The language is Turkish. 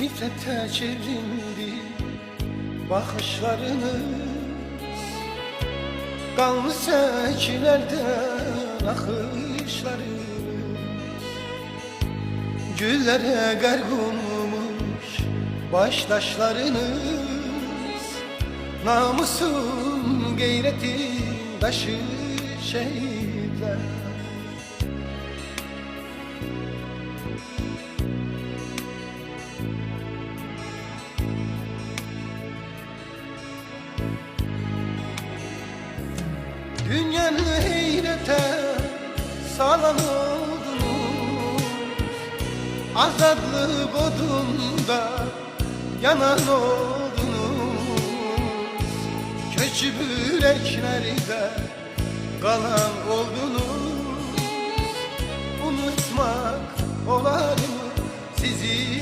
nifrete çevrildi bakışlarınız. Kanlı seçilerden akışlarınız. Güllere garg olmuş baştaşlarınız. Namusun gayretin taşı şehitler. Dünyanın heyrete salan oldunuz. Azadlık odunda yanan oldunuz. Köçüp yüreklerde kalan oldunuz. Unutmak olar mı sizi?